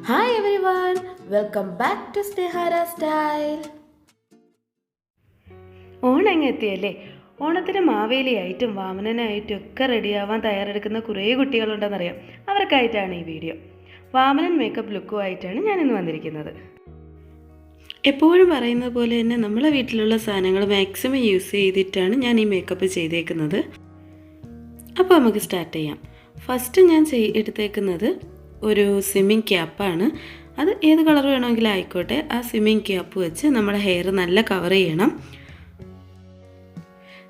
Hi everyone, welcome back to Snehara style. Onam എത്തിയല്ലേ. ഓണത്തിന് മാവേലിയായിട്ടും വാമനനായിട്ടും ഒക്കെ റെഡിയാവാൻ തയ്യാറെടുക്കുന്ന കുറേ കുട്ടികളുണ്ടെന്നറിയാം. അവർക്കായിട്ടാണ് ഈ വീഡിയോ. വാമനൻ മേക്കപ്പ് ലുക്കുമായിട്ടാണ് ഞാനിന്ന് വന്നിരിക്കുന്നത്. എപ്പോഴും പറയുന്നത് പോലെ തന്നെ നമ്മളെ വീട്ടിലുള്ള സാധനങ്ങൾ മാക്സിമം യൂസ് ചെയ്തിട്ടാണ് ഞാൻ ഈ മേക്കപ്പ് ചെയ്തേക്കുന്നത്. അപ്പോൾ നമുക്ക് സ്റ്റാർട്ട് ചെയ്യാം. ഫസ്റ്റ് ഞാൻ എടുത്തേക്കുന്നത് ഒരു സ്വിമ്മിങ് ക്യാപ്പാണ്. അത് ഏത് കളർ വേണമെങ്കിലും ആയിക്കോട്ടെ. ആ സ്വിമ്മിങ് ക്യാപ്പ് വെച്ച് നമ്മുടെ ഹെയർ നല്ല കവർ ചെയ്യണം.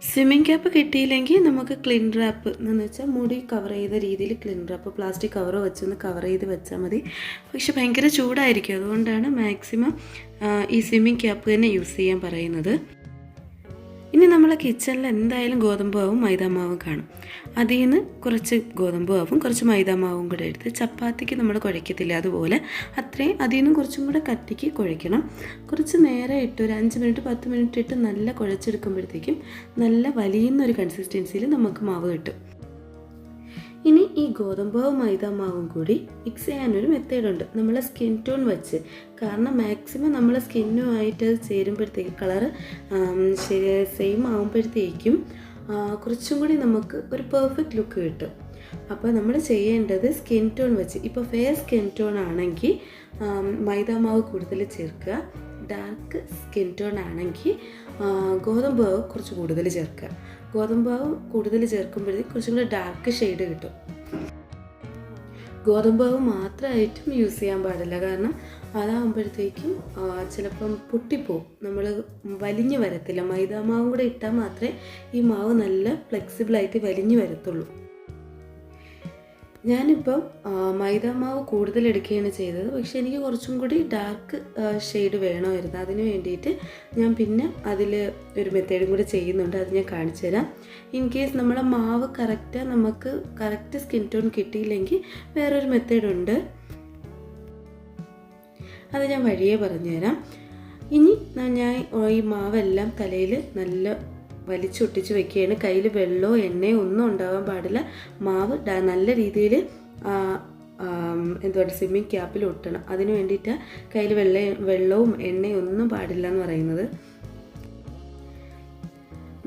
സ്വിമ്മിങ് ക്യാപ്പ് കിട്ടിയില്ലെങ്കിൽ നമുക്ക് ക്ലിൻ റാപ്പ് എന്ന് വെച്ചാൽ മുടി കവർ ചെയ്ത രീതിയിൽ ക്ലിൻ റാപ്പ് പ്ലാസ്റ്റിക് കവർ വെച്ചൊന്ന് കവർ ചെയ്ത് വെച്ചാൽ മതി. പക്ഷെ ഭയങ്കര ചൂടായിരിക്കും, അതുകൊണ്ടാണ് മാക്സിമം ഈ സ്വിമ്മിങ് ക്യാപ്പ് തന്നെ യൂസ് ചെയ്യാൻ പറയുന്നത്. ഇനി നമ്മളെ കിച്ചണിൽ എന്തായാലും ഗോതമ്പാവും മൈദാമാവും കാണും. അതിൽ നിന്ന് കുറച്ച് ഗോതമ്പാവും കുറച്ച് മൈദാമാവും കൂടെ എടുത്ത് ചപ്പാത്തിക്ക് നമ്മൾ കുഴയ്ക്കത്തില്ല അതുപോലെ അത്രയും അതിൽ നിന്നും കുറച്ചും കൂടെ കട്ടിക്ക് കുഴയ്ക്കണം. കുറച്ച് നേരം ഇട്ട് ഒരു 5 മിനിറ്റ് 10 മിനിറ്റ് ഇട്ട് നല്ല കുഴച്ചെടുക്കുമ്പോഴത്തേക്കും നല്ല വലിയുന്നൊരു കൺസിസ്റ്റൻസിയിൽ നമുക്ക് മാവ് കിട്ടും. ഇനി ഈ ഗോതമ്പാവും മൈദാമാവും കൂടി മിക്സ് ചെയ്യാനൊരു മെത്തേഡുണ്ട്, നമ്മളെ സ്കിൻ ടോൺ വെച്ച്. കാരണം മാക്സിമം നമ്മളെ സ്കിന്നുമായിട്ട് അത് ചേരുമ്പോഴത്തേക്ക് കളറ് സെയിം ആകുമ്പോഴത്തേക്കും കുറച്ചും കൂടി നമുക്ക് ഒരു പെർഫെക്റ്റ് ലുക്ക് കിട്ടും. അപ്പോൾ നമ്മൾ ചെയ്യേണ്ടത് സ്കിൻ ടോൺ വെച്ച്, ഇപ്പോൾ ഫെയർ സ്കിൻ ടോൺ ആണെങ്കിൽ മൈദാമാവ് കൂടുതൽ ചേർക്കുക, ഡാർക്ക് സ്കിൻ ടോൺ ആണെങ്കിൽ ഗോതമ്പാവ് കുറച്ച് കൂടുതൽ ചേർക്കുക. ഗോതമ്പാവ് കൂടുതൽ ചേർക്കുമ്പോഴത്തേക്ക് കുറച്ചും കൂടി ഡാർക്ക് ഷെയ്ഡ് കിട്ടും. ഗോതമ്പാവ് മാത്രമായിട്ടും യൂസ് ചെയ്യാൻ പാടില്ല, കാരണം അതാകുമ്പോഴത്തേക്കും ചിലപ്പം പൊട്ടിപ്പോവും, നമ്മൾ വലിഞ്ഞു വരത്തില്ല. മൈദാമാവും കൂടെ ഇട്ടാൽ മാത്രമേ ഈ മാവ് നല്ല ഫ്ലെക്സിബിളായിട്ട് വലിഞ്ഞു വരത്തുള്ളൂ. ഞാനിപ്പം മൈദാമാവ് കൂടുതൽ എടുക്കുകയാണ് ചെയ്തത്, പക്ഷെ എനിക്ക് കുറച്ചും കൂടി ഡാർക്ക് ഷെയ്ഡ് വേണമായിരുന്നു. അതിന് വേണ്ടിയിട്ട് ഞാൻ പിന്നെ അതിൽ ഒരു മെത്തേഡും കൂടി ചെയ്യുന്നുണ്ട്, അത് ഞാൻ കാണിച്ചു തരാം. ഇൻ കേസ് നമ്മളെ മാവ് നമുക്ക് കറക്റ്റ് സ്കിൻ ടോൺ കിട്ടിയില്ലെങ്കിൽ വേറൊരു മെത്തേഡുണ്ട്, അത് ഞാൻ വഴിയേ പറഞ്ഞുതരാം. ഇനി ഞാൻ ഈ മാവെല്ലാം തലയിൽ നല്ല വലിച്ചൊട്ടിച്ച് വെക്കുകയാണ്. കയ്യിൽ വെള്ളമോ എണ്ണയോ ഒന്നും ഉണ്ടാകാൻ പാടില്ല. മാവ് നല്ല രീതിയിൽ എന്തുകൊണ്ട് സ്വിമ്മിങ് ക്യാപ്പിൽ ഒട്ടണം. അതിന് വേണ്ടിയിട്ട് കയ്യിൽ വെള്ളവും എണ്ണയും ഒന്നും പാടില്ല എന്ന് പറയുന്നത്.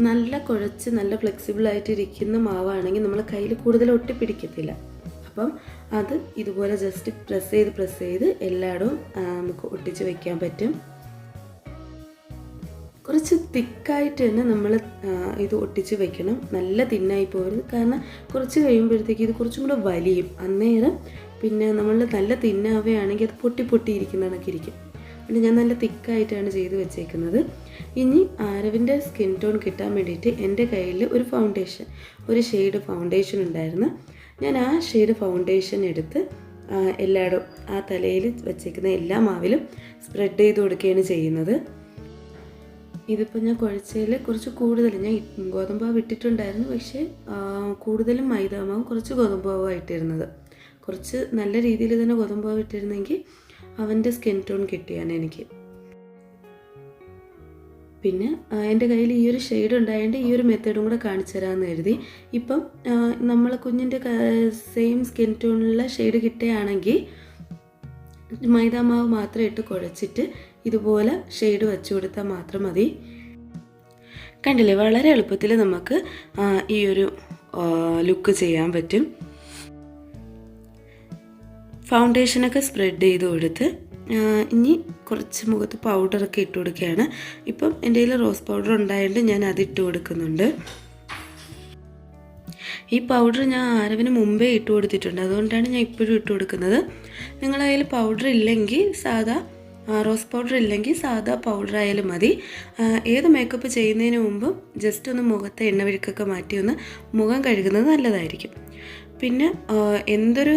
നല്ല കുഴച്ച് നല്ല ഫ്ലെക്സിബിളായിട്ടിരിക്കുന്ന മാവാണെങ്കിൽ നമ്മൾ കയ്യിൽ കൂടുതൽ ഒട്ടിപ്പിടിക്കത്തില്ല. അപ്പം അത് ഇതുപോലെ ജസ്റ്റ് പ്രസ് ചെയ്ത് എല്ലായിടവും നമുക്ക് ഒട്ടിച്ച് വയ്ക്കാൻ പറ്റും. കുറച്ച് തിക്കായിട്ട് തന്നെ നമ്മൾ ഇത് ഒട്ടിച്ച് വെക്കണം, നല്ല തിന്നായി പോകരുത്. കാരണം കുറച്ച് കഴിയുമ്പോഴത്തേക്ക് ഇത് കുറച്ചും കൂടെ വലിയും. അന്നേരം പിന്നെ നമ്മൾ നല്ല തിന്നാവുകയാണെങ്കിൽ അത് പൊട്ടിയിരിക്കുന്നതൊക്കെ ഇരിക്കും. പിന്നെ ഞാൻ നല്ല തിക്കായിട്ടാണ് ചെയ്ത് വെച്ചേക്കുന്നത്. ഇനി ആരവിൻ്റെ സ്കിൻ ടോൺ കിട്ടാൻ വേണ്ടിയിട്ട് എൻ്റെ കയ്യിൽ ഒരു ഷെയ്ഡ് ഫൗണ്ടേഷൻ ഉണ്ടായിരുന്നു. ഞാൻ ആ ഷെയ്ഡ് ഫൗണ്ടേഷൻ എടുത്ത് എല്ലായിടും ആ തലയിൽ വെച്ചേക്കുന്ന എല്ലാ മാവിലും സ്പ്രെഡ് ചെയ്ത് കൊടുക്കുകയാണ് ചെയ്യുന്നത്. ഇതിപ്പോൾ ഞാൻ കുഴച്ചതിൽ കുറച്ച് കൂടുതൽ ഞാൻ ഗോതമ്പാവ് ഇട്ടിട്ടുണ്ടായിരുന്നു, പക്ഷേ കൂടുതലും മൈദാമാവും കുറച്ച് ഗോതമ്പാവും ആയിട്ടിരുന്നത്. കുറച്ച് നല്ല രീതിയിൽ തന്നെ ഗോതമ്പാവ് ഇട്ടിരുന്നെങ്കിൽ അവൻ്റെ സ്കിൻ ടോൺ കിട്ടിയാണ് എനിക്ക്. പിന്നെ എൻ്റെ കയ്യിൽ ഈ ഒരു ഷെയ്ഡ് ഉണ്ടായതുകൊണ്ട് ഈ ഒരു മെത്തേഡും കൂടെ കാണിച്ചു തരാമെന്ന് കരുതി. ഇപ്പം നമ്മളെ കുഞ്ഞിൻ്റെ സെയിം സ്കിൻ ടോണിലുള്ള ഷെയ്ഡ് കിട്ടുകയാണെങ്കിൽ മൈദാമാവ് മാത്രം ഇട്ട് കുഴച്ചിട്ട് ഇതുപോലെ ഷെയ്ഡ് വെച്ച് കൊടുത്താൽ മാത്രം മതി. കണ്ടില്ലേ, വളരെ എളുപ്പത്തിൽ നമുക്ക് ഈ ഒരു ലുക്ക് ചെയ്യാൻ പറ്റും. ഫൗണ്ടേഷനൊക്കെ സ്പ്രെഡ് ചെയ്ത് കൊടുത്ത് ഇനി കുറച്ച് മുഖത്ത് പൗഡറൊക്കെ ഇട്ട് കൊടുക്കുകയാണ്. ഇപ്പം എൻ്റെ കയ്യിൽ റോസ് പൗഡർ ഉണ്ടായതുകൊണ്ട് ഞാൻ അതിട്ട് കൊടുക്കുന്നുണ്ട്. ഈ പൗഡർ ഞാൻ ആരവിന് മുമ്പേ ഇട്ട് കൊടുത്തിട്ടുണ്ട്, അതുകൊണ്ടാണ് ഞാൻ ഇപ്പോഴും ഇട്ട് കൊടുക്കുന്നത്. നിങ്ങളുടെ കയ്യിൽ പൗഡർ ഇല്ലെങ്കിൽ റോസ് പൗഡർ ഇല്ലെങ്കിൽ സാധാ പൗഡർ ആയാലും മതി. ഏത് മേക്കപ്പ് ചെയ്യുന്നതിന് മുമ്പും ജസ്റ്റ് ഒന്ന് മുഖത്തെ എണ്ണവഴുക്കൊക്കെ മാറ്റി ഒന്ന് മുഖം കഴുകുന്നത് നല്ലതായിരിക്കും. പിന്നെ എന്തൊരു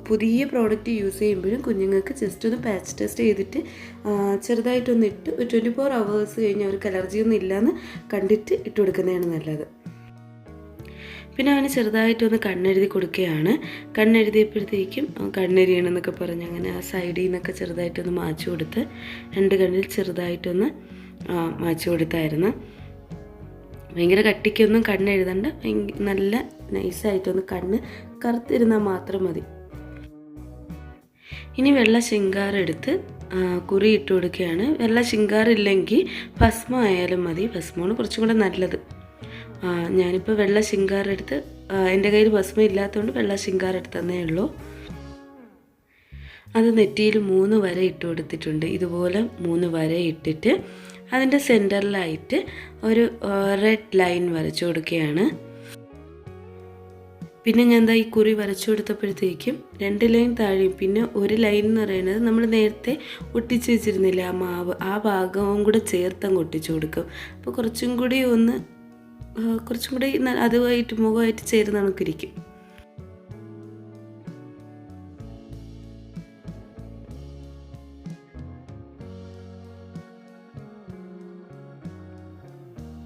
പുതിയ പ്രോഡക്റ്റ് യൂസ് ചെയ്യുമ്പോഴും കുഞ്ഞുങ്ങൾക്ക് ജസ്റ്റ് ഒന്ന് പാച്ച് ടെസ്റ്റ് ചെയ്തിട്ട് ചെറുതായിട്ടൊന്ന് ഇട്ട് ഒരു 24 hours കഴിഞ്ഞ് അവർക്ക് അലർജിയൊന്നും ഇല്ലയെന്ന് കണ്ടിട്ട് ഇട്ട് കൊടുക്കുന്നതാണ് നല്ലത്. പിന്നെ അവന് ചെറുതായിട്ടൊന്ന് കണ്ണെഴുതി കൊടുക്കുകയാണ്. കണ്ണെഴുതിയപ്പോഴത്തേക്കും കണ്ണെരിയണമെന്നൊക്കെ പറഞ്ഞ് അങ്ങനെ ആ സൈഡിൽ നിന്നൊക്കെ ചെറുതായിട്ടൊന്ന് മാച്ചു കൊടുത്ത് 2 കണ്ണിൽ ചെറുതായിട്ടൊന്ന് മാച്ചു കൊടുത്തായിരുന്നു. ഭയങ്കര കട്ടിക്കൊന്നും കണ്ണെഴുതണ്ട, നല്ല നൈസായിട്ടൊന്ന് കണ്ണ് കറുത്തിരുന്നാൽ മാത്രം മതി. ഇനി വെള്ള ശിങ്കാരെടുത്ത് കുറി ഇട്ട് കൊടുക്കുകയാണ്. വെള്ള ശിങ്കാറില്ലെങ്കിൽ ഭസ്മം ആയാലും മതി, ഭസ്മമാണ് കുറച്ചും കൂടെ നല്ലത്. ഞാനിപ്പോൾ വെള്ള ശിങ്കാരെടുത്ത്, എൻ്റെ കയ്യിൽ ഭസ്മം ഇല്ലാത്തതുകൊണ്ട് വെള്ള ശിങ്കാരെടുത്തന്നേ ഉള്ളൂ. അത് നെറ്റിയിൽ 3 വര ഇട്ട് കൊടുത്തിട്ടുണ്ട്. ഇതുപോലെ 3 വര ഇട്ടിട്ട് അതിൻ്റെ സെൻറ്ററിലായിട്ട് ഒരു റെഡ് ലൈൻ വരച്ചു കൊടുക്കുകയാണ്. പിന്നെ ഞാൻ ഈ കുറി വരച്ചു കൊടുത്തപ്പോഴത്തേക്കും 2 ലൈൻ താഴെയും പിന്നെ ഒരു ലൈൻ എന്ന് പറയുന്നത് നമ്മൾ നേരത്തെ ഒട്ടിച്ച് വെച്ചിരുന്നില്ല ആ മാവ്, ആ ഭാഗവും കൂടെ ചേർത്തങ്ങ് ഒട്ടിച്ചു കൊടുക്കും. അപ്പോൾ കുറച്ചും കൂടി അതുമായിട്ട് മുഖമായിട്ട് ചേർന്ന് നമുക്കിരിക്കും.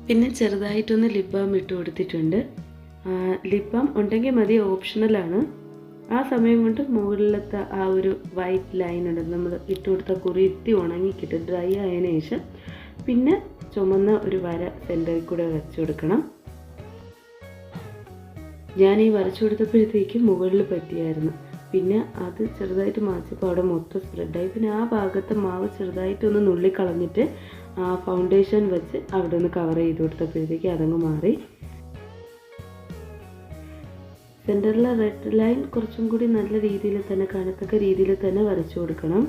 പിന്നെ ചെറുതായിട്ടൊന്ന് ലിപ് ബാം ഇട്ട് കൊടുത്തിട്ടുണ്ട്. ലിപ് ബാം ഉണ്ടെങ്കിൽ മതി, ഓപ്ഷണലാണ്. ആ സമയം കൊണ്ട് മുകളിലത്തെ ആ ഒരു വൈറ്റ് ലൈൻ ഉണ്ട്, നമ്മൾ ഇട്ട് കൊടുത്ത കുറി ഇത്തി ഉണങ്ങിക്കിട്ട് ഡ്രൈ ആയതിനു ശേഷം പിന്നെ ചുമന്ന ഒരു വര സെൻറ്ററിൽ കൂടെ വരച്ചു കൊടുക്കണം. ഞാൻ ഈ വരച്ചു കൊടുത്തപ്പോഴത്തേക്കും മുകളിൽ പറ്റിയായിരുന്നു. പിന്നെ അത് ചെറുതായിട്ട് മാച്ചപ്പോൾ അവിടെ മൊത്തം സ്പ്രെഡായി. പിന്നെ ആ ഭാഗത്തെ മാവ് ചെറുതായിട്ടൊന്ന് നുള്ളിക്കളഞ്ഞിട്ട് ഫൗണ്ടേഷൻ വെച്ച് അവിടെ ഒന്ന് കവർ ചെയ്ത് കൊടുത്തപ്പോഴത്തേക്ക് അതങ്ങ് മാറി. സെൻറ്ററിലെ റെഡ് ലൈൻ കുറച്ചും കൂടി നല്ല രീതിയിൽ തന്നെ കാണത്തക്ക രീതിയിൽ തന്നെ വരച്ചു കൊടുക്കണം.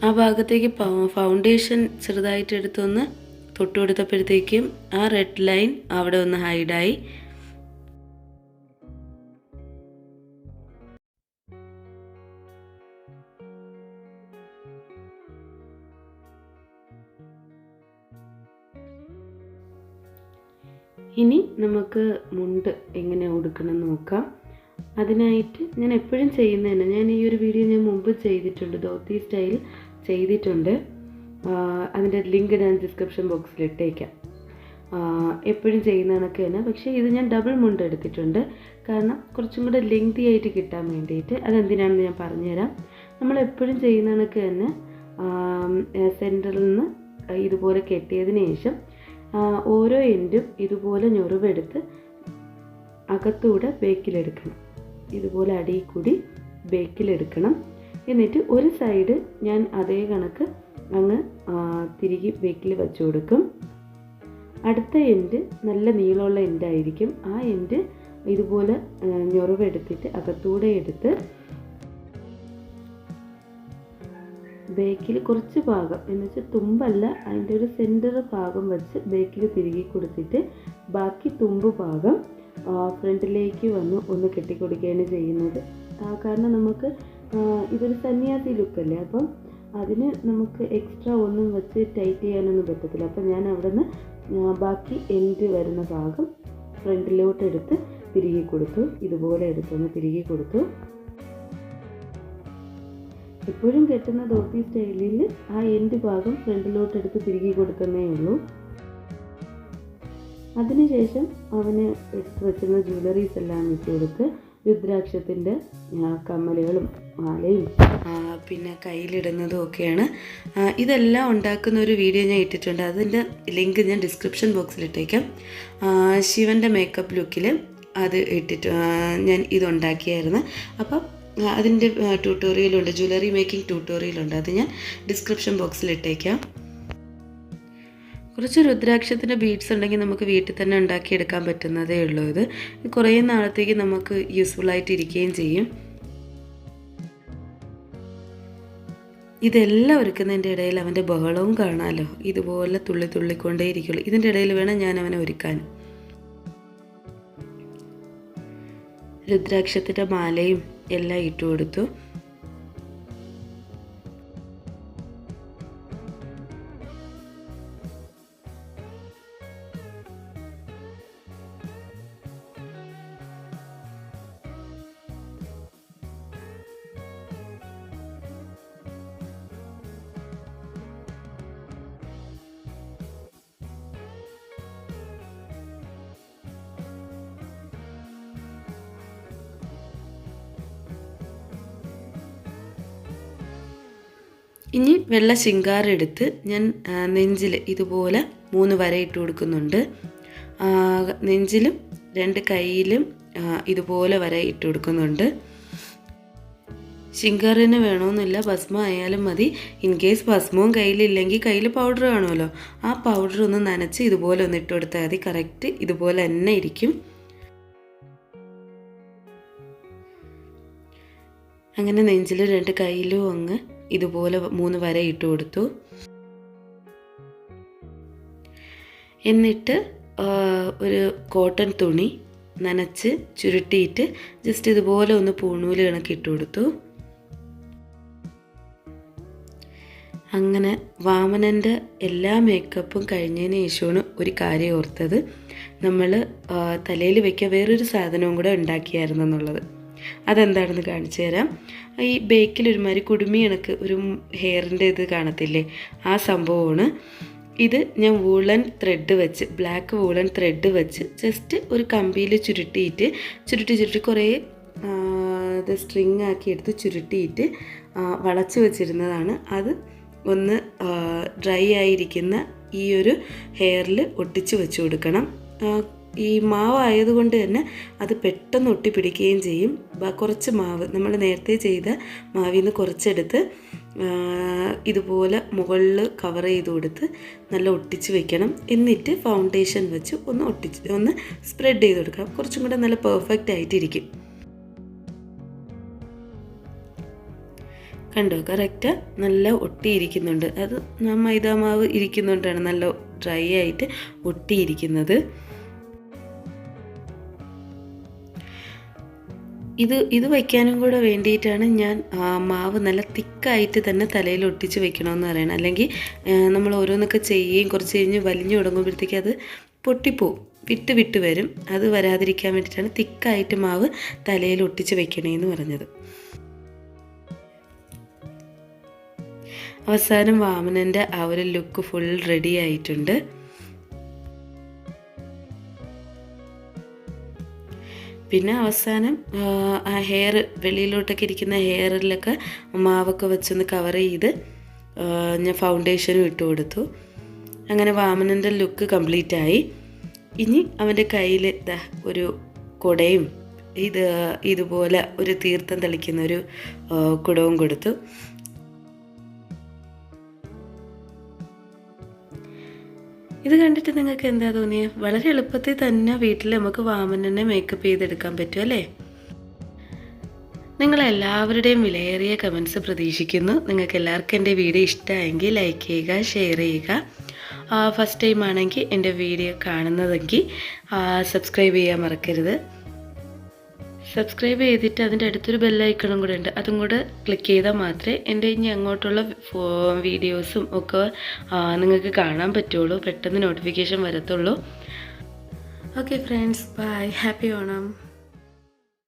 ആ ഭാഗത്തേക്ക് ഫൗണ്ടേഷൻ ചെറുതായിട്ട് എടുത്തൊന്ന് തൊട്ട് കൊടുത്തപ്പോഴത്തേക്കും ആ റെഡ് ലൈൻ അവിടെ ഒന്ന് ഹൈഡായി. ഇനി നമുക്ക് മുണ്ട് എങ്ങനെ ഉടുക്കണം നോക്കാം. അതിനായിട്ട് ഞാൻ എപ്പോഴും ചെയ്യുന്നതന്നെ, ഞാൻ ഈ ഒരു വീഡിയോ ഞാൻ മുമ്പ് ചെയ്തിട്ടുണ്ട്, ധോത്തി സ്റ്റൈൽ ചെയ്തിട്ടുണ്ട്. അതിൻ്റെ ലിങ്ക് ഞാൻ ഡിസ്ക്രിപ്ഷൻ ബോക്സിൽ ഇട്ടേക്കാം. എപ്പോഴും ചെയ്യുന്ന കണക്ക് തന്നെ. പക്ഷേ ഇത് ഞാൻ ഡബിൾ മുണ്ട് എടുത്തിട്ടുണ്ട്, കാരണം കുറച്ചും കൂടെ ലെങ്തി ആയിട്ട് കിട്ടാൻ വേണ്ടിയിട്ട്. അതെന്തിനാണെന്ന് ഞാൻ പറഞ്ഞുതരാം. നമ്മളെപ്പോഴും ചെയ്യുന്ന കണക്ക് തന്നെ സെൻറ്ററിൽ നിന്ന് ഇതുപോലെ കെട്ടിയതിന് ശേഷം ഓരോ എൻഡും ഇതുപോലെ ഞൊറിവെടുത്ത് അകത്തൂടെ ബേക്കിലെടുക്കണം. ഇതുപോലെ അടിയിൽ കൂടി ബേക്കിലെടുക്കണം. എന്നിട്ട് ഒരു സൈഡ് ഞാൻ അതേ കണക്ക് അങ്ങ് തിരികെ ബേക്കിൽ വെച്ച് കൊടുക്കും. അടുത്ത എൻഡ് നല്ല നീളമുള്ള എൻഡായിരിക്കും. ആ എൻഡ് ഇതുപോലെ ഞൊറിവെടുത്തിട്ട് അകത്തൂടെ എടുത്ത് ബേക്കിൽ കുറച്ച് ഭാഗം, എന്ന് വെച്ചാൽ തുമ്പല്ല, അതിൻ്റെ ഒരു സെൻറ്റർ ഭാഗം വെച്ച് ബേക്കിൽ തിരികെ കൊടുത്തിട്ട് ബാക്കി തുമ്പ് ഭാഗം ഫ്രണ്ടിലേക്ക് വന്ന് ഒന്ന് കെട്ടിക്കൊടുക്കുകയാണ് ചെയ്യുന്നത്. കാരണം നമുക്ക് ഇതൊരു സന്യാസി ലുക്കല്ലേ, അപ്പം അതിന് നമുക്ക് എക്സ്ട്രാ ഒന്നും വെച്ച് ടൈറ്റ് ചെയ്യാനൊന്നും പറ്റത്തില്ല. അപ്പം ഞാൻ അവിടെ നിന്ന് ബാക്കി എൻഡ് വരുന്ന ഭാഗം ഫ്രണ്ടിലോട്ട് എടുത്ത് തിരികെ കൊടുത്തു. ഇതുപോലെ എടുത്തൊന്ന് തിരികെ കൊടുത്തു. എപ്പോഴും കെട്ടുന്ന ധോത്തി സ്റ്റൈലിൽ ആ എൻഡ് ഭാഗം ഫ്രണ്ടിലോട്ട് എടുത്ത് തിരികെ കൊടുക്കുന്നേ ഉള്ളൂ. അതിനുശേഷം അവന് എടുത്ത് വെച്ചിരുന്ന ജ്വല്ലറീസ് എല്ലാം ഇട്ട് കൊടുത്ത് രുദ്രാക്ഷത്തിൻ്റെ കമ്മലുകളും മാലയും പിന്നെ കയ്യിലിടുന്നതും ഒക്കെയാണ്. ഇതെല്ലാം ഉണ്ടാക്കുന്ന ഒരു വീഡിയോ ഞാൻ ഇട്ടിട്ടുണ്ട്, അതിൻ്റെ ലിങ്ക് ഞാൻ ഡിസ്ക്രിപ്ഷൻ ബോക്സിൽ ഇട്ടേക്കാം. ശിവൻ്റെ മേക്കപ്പ് ലുക്കിൽ അത് ഇട്ടിട്ട് ഞാൻ ഇതുണ്ടാക്കിയായിരുന്നു. അപ്പം അതിൻ്റെ ട്യൂട്ടോറിയലുണ്ട്, ജ്വല്ലറി മേക്കിംഗ് ട്യൂട്ടോറിയലുണ്ട്, അത് ഞാൻ ഡിസ്ക്രിപ്ഷൻ ബോക്സിൽ ഇട്ടേക്കാം. കുറച്ച് രുദ്രാക്ഷത്തിൻ്റെ ബീഡ്സ് ഉണ്ടെങ്കിൽ നമുക്ക് വീട്ടിൽ തന്നെ ഉണ്ടാക്കിയെടുക്കാൻ പറ്റുന്നതേ ഉള്ളൂ. ഇത് കുറേ നാളത്തേക്ക് നമുക്ക് യൂസ്ഫുള്ളായിട്ട് ഇരിക്കുകയും ചെയ്യും. ഇതെല്ലാം ഒരുക്കുന്നതിൻ്റെ ഇടയിൽ അവൻ്റെ ബഹളവും കാണാമല്ലോ, ഇതുപോലെ തുള്ളിക്കൊണ്ടേ ഇരിക്കുള്ളൂ. ഇതിൻ്റെ ഇടയിൽ വേണം ഞാൻ അവനെ ഒരുക്കാൻ. രുദ്രാക്ഷത്തിൻ്റെ മാലയും എല്ലാം ഇട്ട് കൊടുത്തു. ഇനി വെള്ള ശിങ്കാർ എടുത്ത് ഞാൻ നെഞ്ചിൽ ഇതുപോലെ 3 വര ഇട്ട് കൊടുക്കുന്നുണ്ട്. നെഞ്ചിലും 2 കൈയിലും ഇതുപോലെ വര ഇട്ട് കൊടുക്കുന്നുണ്ട്. ശിങ്കാറിന് വേണമെന്നില്ല, ഭസ്മം ആയാലും മതി. ഇൻ കേസ് ഭസ്മവും കയ്യിലില്ലെങ്കിൽ കയ്യിൽ പൗഡർ കാണുമല്ലോ, ആ പൗഡർ ഒന്ന് നനച്ച് ഇതുപോലെ ഒന്ന് ഇട്ട് കൊടുത്താൽ മതി. കറക്റ്റ് ഇതുപോലെ തന്നെ ഇരിക്കും. അങ്ങനെ നെഞ്ചിൽ 2 കൈയിലും അങ്ങ് ഇതുപോലെ 3 വര ഇട്ട് കൊടുത്തു. എന്നിട്ട് ഒരു കോട്ടൺ തുണി നനച്ച് ചുരുട്ടിയിട്ട് ജസ്റ്റ് ഇതുപോലെ ഒന്ന് പൂണൂല് കണക്ക് ഇട്ട് കൊടുത്തു. അങ്ങനെ വാമനൻ്റെ എല്ലാ മേക്കപ്പും കഴിഞ്ഞതിന് ശേഷമാണ് ഒരു കാര്യം ഓർത്തത്, നമ്മൾ തലയിൽ വയ്ക്കാൻ വേറൊരു സാധനവും കൂടെ ഉണ്ടാക്കിയായിരുന്നു എന്നുള്ളത്. അതെന്താണെന്ന് കാണിച്ചു തരാം. ഈ ബേക്കിൽ ഒരുമാതിരി കുടുമി കണക്ക് ഒരു ഹെയറിൻ്റെ ഇത് കാണത്തില്ലേ, ആ സംഭവമാണ് ഇത്. ഞാൻ വൂളൻ ത്രെഡ് വെച്ച്, ബ്ലാക്ക് വൂളൻ ത്രെഡ് വെച്ച് ജസ്റ്റ് ഒരു കമ്പിയിൽ ചുരുട്ടി കുറേ ഇത് സ്ട്രിങ് ആക്കി എടുത്ത് ചുരുട്ടിയിട്ട് വളച്ച് വെച്ചിരുന്നതാണ്. അത് ഒന്ന് ഡ്രൈ ആയിരിക്കുന്ന ഈ ഒരു ഹെയറിൽ ഒട്ടിച്ച് വെച്ച് കൊടുക്കണം. ഈ മാവ് ആയതുകൊണ്ട് തന്നെ അത് പെട്ടെന്ന് ഒട്ടിപ്പിടിക്കുകയും ചെയ്യും. കുറച്ച് മാവ് നമ്മൾ നേരത്തെ ചെയ്ത മാവിൽ നിന്ന് കുറച്ചെടുത്ത് ഇതുപോലെ മുകളിൽ കവർ ചെയ്ത് കൊടുത്ത് നല്ല ഒട്ടിച്ച് വെക്കണം. എന്നിട്ട് ഫൗണ്ടേഷൻ വെച്ച് ഒന്ന് സ്പ്രെഡ് ചെയ്ത് കൊടുക്കാം. കുറച്ചും കൂടെ നല്ല പെർഫെക്റ്റ് ആയിട്ടിരിക്കും. കണ്ടോ, കറക്റ്റ് നല്ല ഒട്ടിയിരിക്കുന്നുണ്ട്. അത് മൈദാമാവ് ഇരിക്കുന്നുണ്ടാണ് നല്ല ഡ്രൈ ആയിട്ട് ഒട്ടിയിരിക്കുന്നത്. ഇത് വയ്ക്കാനും കൂടെ വേണ്ടിയിട്ടാണ് ഞാൻ മാവ് നല്ല തിക്കായിട്ട് തന്നെ തലയിൽ ഒട്ടിച്ച് വെക്കണമെന്ന് പറയണം. അല്ലെങ്കിൽ നമ്മൾ ഓരോന്നൊക്കെ ചെയ്യുകയും കുറച്ച് കഴിഞ്ഞ് വലിഞ്ഞു തുടങ്ങുമ്പോഴത്തേക്ക് അത് പൊട്ടിപ്പോവും, വിട്ട് വരും. അത് വരാതിരിക്കാൻ വേണ്ടിയിട്ടാണ് തിക്കായിട്ട് മാവ് തലയിൽ ഒട്ടിച്ച് വെക്കണേന്ന് പറഞ്ഞത്. അവസാനം വാമനൻ്റെ ആ ഒരു ലുക്ക് ഫുൾ റെഡി ആയിട്ടുണ്ട്. പിന്നെ അവസാനം ആ ഹെയർ വെളിയിലോട്ടൊക്കെ ഇരിക്കുന്ന ഹെയറിലൊക്കെ മാവൊക്കെ വെച്ചൊന്ന് കവർ ചെയ്ത് ഞാൻ ഫൗണ്ടേഷനും ഇട്ട് കൊടുത്തു. അങ്ങനെ വാമനൻ്റെ ലുക്ക് കംപ്ലീറ്റ് ആയി. ഇനി അവൻ്റെ കയ്യിൽ ഒരു കുടയും ഇതുപോലെ ഒരു തീർത്ഥം തെളിക്കുന്ന ഒരു കുടവും കൊടുത്തു. ഇത് കണ്ടിട്ട് നിങ്ങൾക്ക് എന്താ തോന്നിയത്? വളരെ എളുപ്പത്തിൽ തന്നെ വീട്ടിൽ നമുക്ക് വാമനനെ മേക്കപ്പ് ചെയ്തെടുക്കാൻ പറ്റും അല്ലേ? നിങ്ങളെല്ലാവരുടെയും വിലയേറിയ കമൻസ് പ്രതീക്ഷിക്കുന്നു. നിങ്ങൾക്ക് എല്ലാവർക്കും എൻ്റെ വീഡിയോ ഇഷ്ടമായെങ്കിൽ ലൈക്ക് ചെയ്യുക, ഷെയർ ചെയ്യുക. ഫസ്റ്റ് ടൈം ആണെങ്കിൽ എൻ്റെ വീഡിയോ കാണുന്നതെങ്കിൽ സബ്സ്ക്രൈബ് ചെയ്യാൻ മറക്കരുത്. സബ്സ്ക്രൈബ് ചെയ്തിട്ട് അതിൻ്റെ അടുത്തൊരു ബെല്ലൈക്കണും കൂടെ ഉണ്ട്, അതും കൂടെ ക്ലിക്ക് ചെയ്താൽ മാത്രമേ എൻ്റെ ഇനി അങ്ങോട്ടുള്ള വീഡിയോസും ഒക്കെ നിങ്ങൾക്ക് കാണാൻ പറ്റുള്ളൂ, പെട്ടെന്ന് നോട്ടിഫിക്കേഷൻ വരത്തുള്ളൂ. Okay friends, bye, happy Onam.